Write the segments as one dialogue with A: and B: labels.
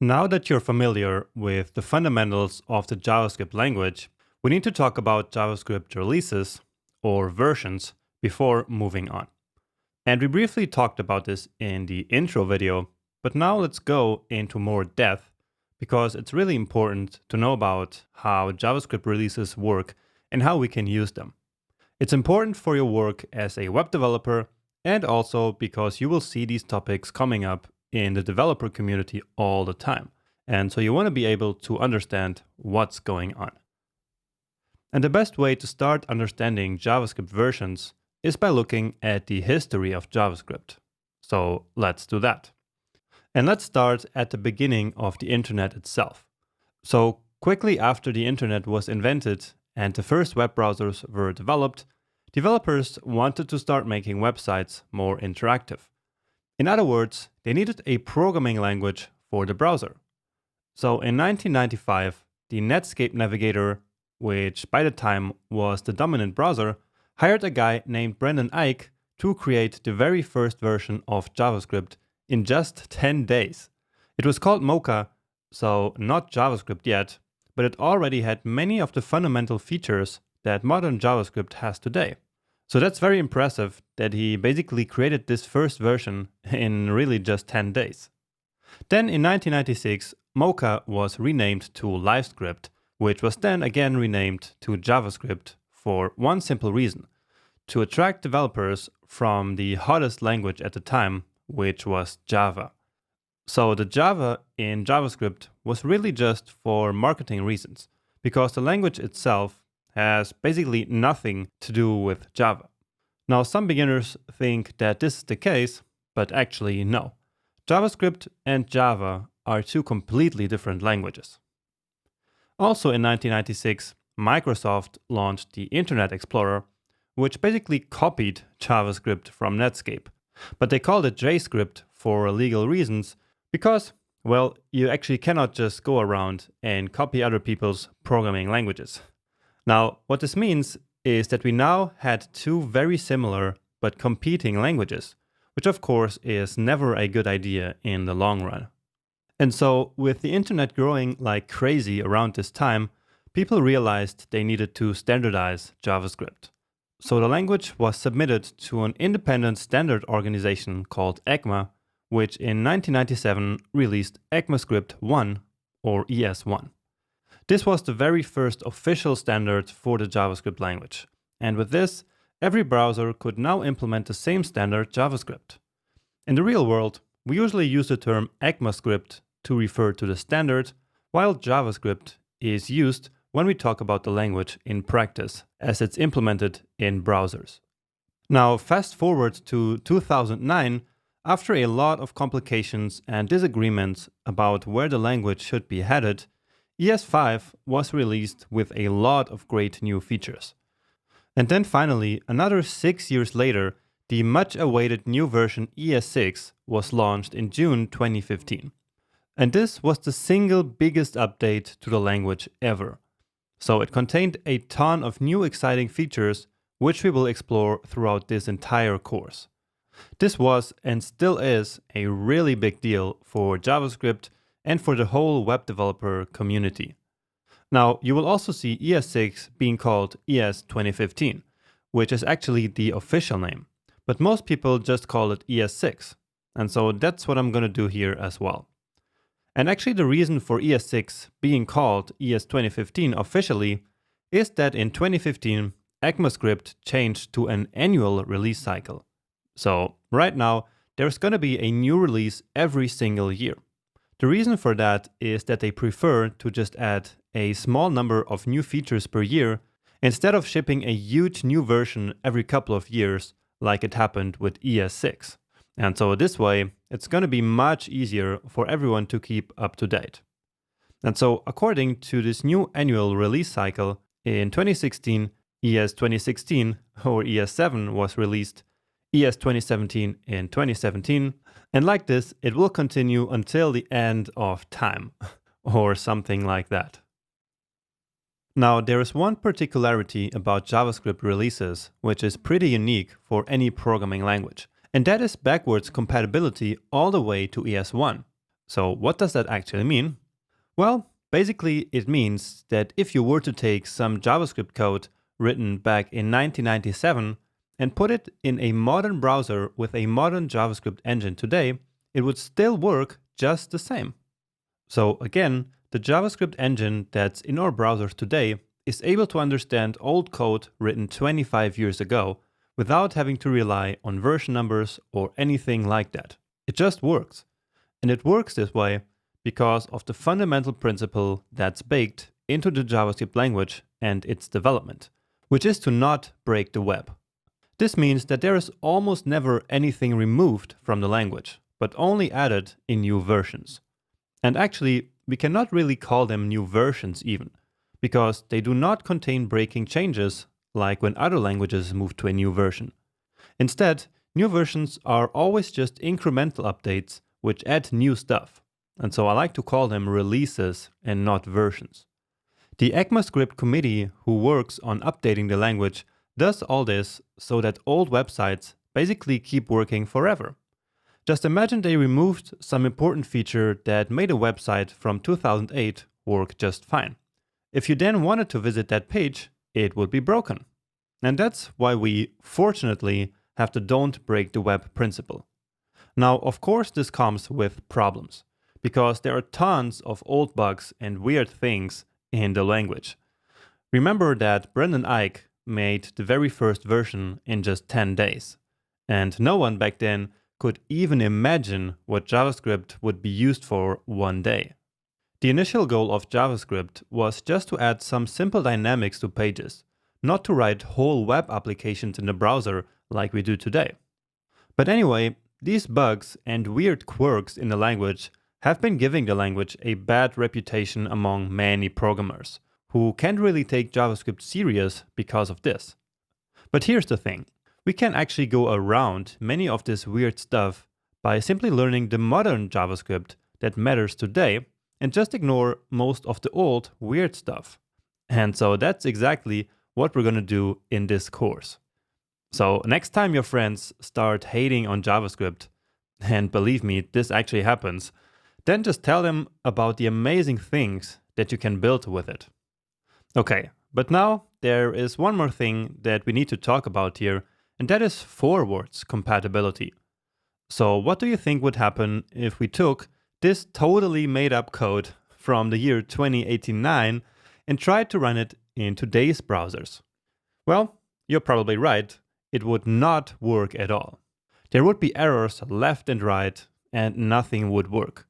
A: Now that you're familiar with the fundamentals of the JavaScript language, we need to talk about JavaScript releases or versions before moving on. And we briefly talked about this in the intro video, but now let's go into more depth because it's really important to know about how JavaScript releases work and how we can use them. It's important for your work as a web developer and also because you will see these topics coming up in the developer community all the time. And so you want to be able to understand what's going on. And the best way to start understanding JavaScript versions is by looking at the history of JavaScript. So let's do that. And let's start at the beginning of the internet itself. So quickly after the internet was invented and the first web browsers were developed, developers wanted to start making websites more interactive. In other words, they needed a programming language for the browser. So in 1995, the Netscape Navigator, which by the time was the dominant browser, hired a guy named Brendan Eich to create the very first version of JavaScript in just 10 days. It was called Mocha, so not JavaScript yet, but it already had many of the fundamental features that modern JavaScript has today. So that's very impressive that he basically created this first version in really just 10 days. Then in 1996, Mocha was renamed to LiveScript, which was then again renamed to JavaScript for one simple reason: to attract developers from the hottest language at the time, which was Java. So the Java in JavaScript was really just for marketing reasons, because the language itself has basically nothing to do with Java. Now, some beginners think that this is the case, but actually no. JavaScript and Java are two completely different languages. Also in 1996, Microsoft launched the Internet Explorer, which basically copied JavaScript from Netscape. But they called it JScript for legal reasons because, well, you actually cannot just go around and copy other people's programming languages. Now, what this means is that we now had two very similar but competing languages, which of course is never a good idea in the long run. And so, with the internet growing like crazy around this time, people realized they needed to standardize JavaScript. So the language was submitted to an independent standard organization called ECMA, which in 1997 released ECMAScript 1 or ES1. This was the very first official standard for the JavaScript language. And with this, every browser could now implement the same standard JavaScript. In the real world, we usually use the term ECMAScript to refer to the standard, while JavaScript is used when we talk about the language in practice, as it's implemented in browsers. Now, fast forward to 2009, after a lot of complications and disagreements about where the language should be headed, ES5 was released with a lot of great new features. And then finally, another 6 years later, the much-awaited new version ES6 was launched in June 2015. And this was the single biggest update to the language ever. So it contained a ton of new exciting features, which we will explore throughout this entire course. This was and still is a really big deal for JavaScript and for the whole web developer community. Now, you will also see ES6 being called ES 2015, which is actually the official name, but most people just call it ES6, and so that's what I'm going to do here as well. And actually the reason for ES6 being called ES 2015 officially is that in 2015, ECMAScript changed to an annual release cycle. So right now, there's going to be a new release every single year. The reason for that is that they prefer to just add a small number of new features per year instead of shipping a huge new version every couple of years like it happened with ES6. And so this way, it's going to be much easier for everyone to keep up to date. And so according to this new annual release cycle, in 2016, ES 2016 or ES7 was released, ES 2017 in 2017, and like this, it will continue until the end of time, or something like that. Now, there is one particularity about JavaScript releases which is pretty unique for any programming language, and that is backwards compatibility all the way to ES1. So what does that actually mean? Well, basically it means that if you were to take some JavaScript code written back in 1997 and put it in a modern browser with a modern JavaScript engine today, it would still work just the same. So again, the JavaScript engine that's in our browsers today is able to understand old code written 25 years ago without having to rely on version numbers or anything like that. It just works. And it works this way because of the fundamental principle that's baked into the JavaScript language and its development, which is to not break the web. This means that there is almost never anything removed from the language, but only added in new versions. And actually, we cannot really call them new versions even, because they do not contain breaking changes like when other languages move to a new version. Instead, new versions are always just incremental updates which add new stuff. And so I like to call them releases and not versions. The ECMAScript committee who works on updating the language does all this so that old websites basically keep working forever. Just imagine they removed some important feature that made a website from 2008 work just fine. If you then wanted to visit that page, it would be broken. And that's why we, fortunately, have the don't break the web principle. Now, of course, this comes with problems, because there are tons of old bugs and weird things in the language. Remember that Brendan Eich made the very first version in just 10 days. And no one back then could even imagine what JavaScript would be used for one day. The initial goal of JavaScript was just to add some simple dynamics to pages, not to write whole web applications in the browser like we do today. But anyway, these bugs and weird quirks in the language have been giving the language a bad reputation among many programmers, who can't really take JavaScript serious because of this. But here's the thing. We can actually go around many of this weird stuff by simply learning the modern JavaScript that matters today and just ignore most of the old weird stuff. And so that's exactly what we're going to do in this course. So next time your friends start hating on JavaScript, and believe me, this actually happens, then just tell them about the amazing things that you can build with it. Okay, but now there is one more thing that we need to talk about here, and that is forwards compatibility. So what do you think would happen if we took this totally made up code from the year 2089 and tried to run it in today's browsers? Well, you're probably right. It would not work at all. There would be errors left and right, and nothing would work.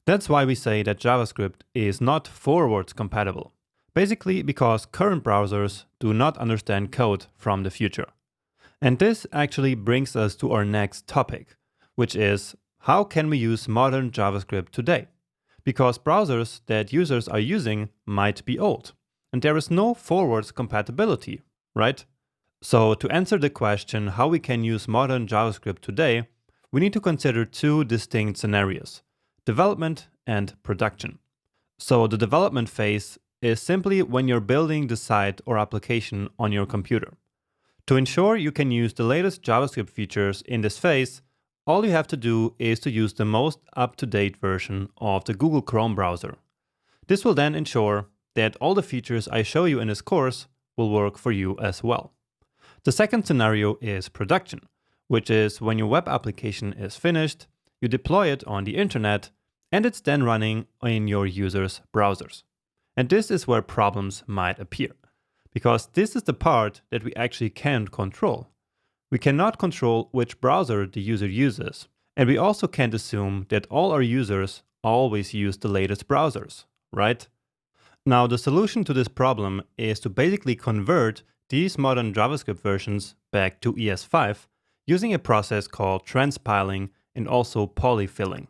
A: That's why we say that JavaScript is not forwards compatible. Basically because current browsers do not understand code from the future. And this actually brings us to our next topic, which is how can we use modern JavaScript today? Because browsers that users are using might be old, and there is no forwards compatibility, right? So to answer the question how we can use modern JavaScript today, we need to consider two distinct scenarios: development and production. So the development phase is simply when you're building the site or application on your computer. To ensure you can use the latest JavaScript features in this phase, all you have to do is to use the most up-to-date version of the Google Chrome browser. This will then ensure that all the features I show you in this course will work for you as well. The second scenario is production, which is when your web application is finished, you deploy it on the internet, and it's then running in your users' browsers. And this is where problems might appear, because this is the part that we actually can't control. We cannot control which browser the user uses, and we also can't assume that all our users always use the latest browsers, right? Now, the solution to this problem is to basically convert these modern JavaScript versions back to ES5 using a process called transpiling and also polyfilling.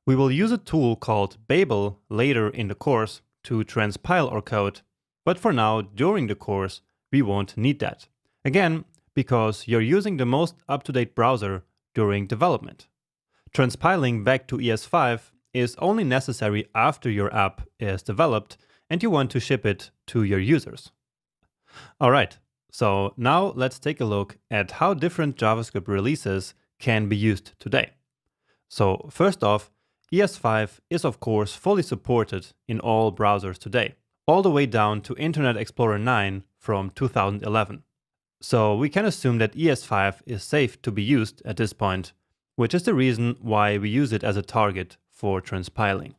A: We will use a tool called Babel later in the course to transpile our code, but for now, during the course, we won't need that. Again, because you're using the most up-to-date browser during development. Transpiling back to ES5 is only necessary after your app is developed and you want to ship it to your users. Alright, so now let's take a look at how different JavaScript releases can be used today. So first off, ES5 is of course fully supported in all browsers today, all the way down to Internet Explorer 9 from 2011. So we can assume that ES5 is safe to be used at this point, which is the reason why we use it as a target for transpiling.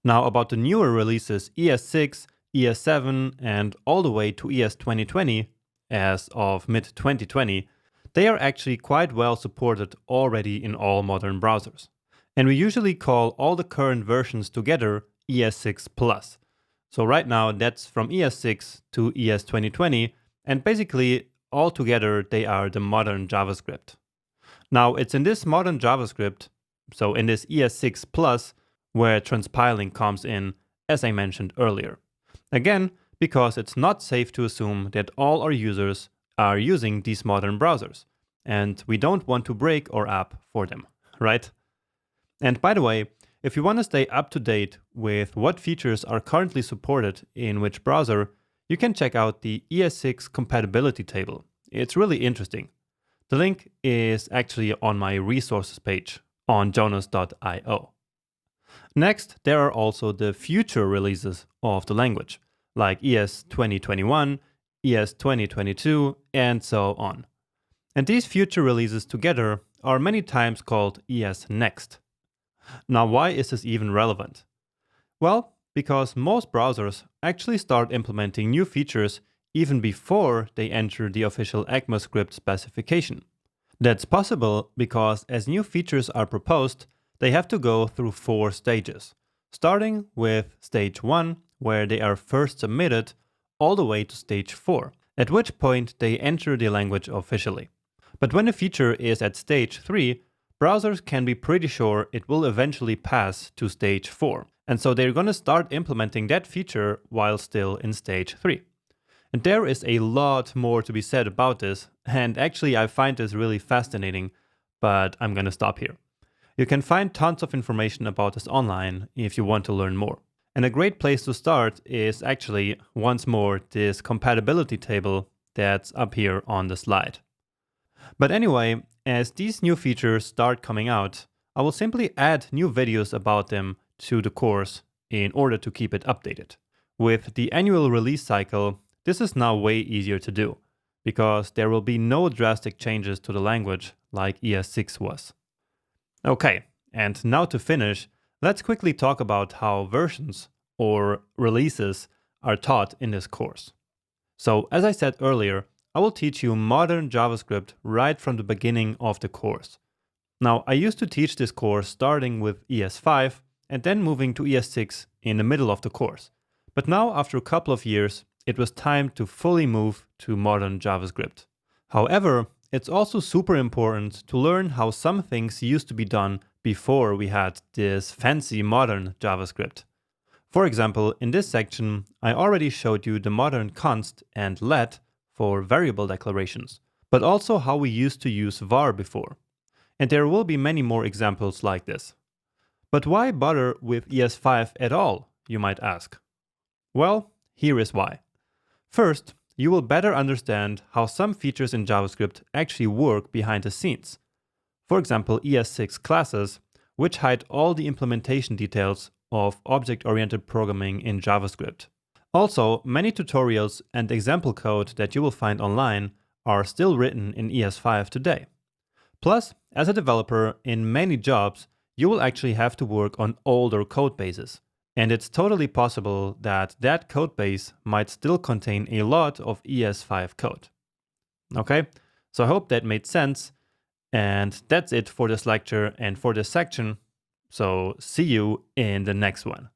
A: Now about the newer releases ES6, ES7 and all the way to ES 2020 as of mid-2020, they are actually quite well supported already in all modern browsers. And we usually call all the current versions together ES6 Plus. So right now that's from ES6 to ES 2020, and basically all together they are the modern JavaScript. Now it's in this modern JavaScript, so in this ES6 Plus, where transpiling comes in, as I mentioned earlier. Again, because it's not safe to assume that all our users are using these modern browsers, and we don't want to break our app for them, right? And by the way, if you want to stay up to date with what features are currently supported in which browser, you can check out the ES6 compatibility table. It's really interesting. The link is actually on my resources page on jonas.io. Next, there are also the future releases of the language, like ES 2021, ES 2022, and so on. And these future releases together are many times called ES Next. Now, why is this even relevant? Well, because most browsers actually start implementing new features even before they enter the official ECMAScript specification. That's possible because as new features are proposed, they have to go through 4 stages, starting with stage 1, where they are first submitted, all the way to stage 4, at which point they enter the language officially. But when a feature is at stage 3, browsers can be pretty sure it will eventually pass to stage 4, and so they're going to start implementing that feature while still in stage 3. And there is a lot more to be said about this, and actually I find this really fascinating, but I'm going to stop here. You can find tons of information about this online if you want to learn more. And a great place to start is actually, once more, this compatibility table that's up here on the slide. But anyway, as these new features start coming out, I will simply add new videos about them to the course in order to keep it updated. With the annual release cycle, this is now way easier to do, because there will be no drastic changes to the language like ES6 was. Okay, and now to finish, let's quickly talk about how versions, or releases, are taught in this course. So, as I said earlier, I will teach you modern JavaScript right from the beginning of the course. Now, I used to teach this course starting with ES5 and then moving to ES6 in the middle of the course. But now, after a couple of years, it was time to fully move to modern JavaScript. However, it's also super important to learn how some things used to be done before we had this fancy modern JavaScript. For example, in this section, I already showed you the modern const and let for variable declarations, but also how we used to use var before. And there will be many more examples like this. But why bother with ES5 at all, you might ask? Well, here is why. First, you will better understand how some features in JavaScript actually work behind the scenes. For example, ES6 classes, which hide all the implementation details of object-oriented programming in JavaScript. Also, many tutorials and example code that you will find online are still written in ES5 today. Plus, as a developer in many jobs, you will actually have to work on older code bases. And it's totally possible that that code base might still contain a lot of ES5 code. Okay, so I hope that made sense. And that's it for this lecture and for this section. So see you in the next one.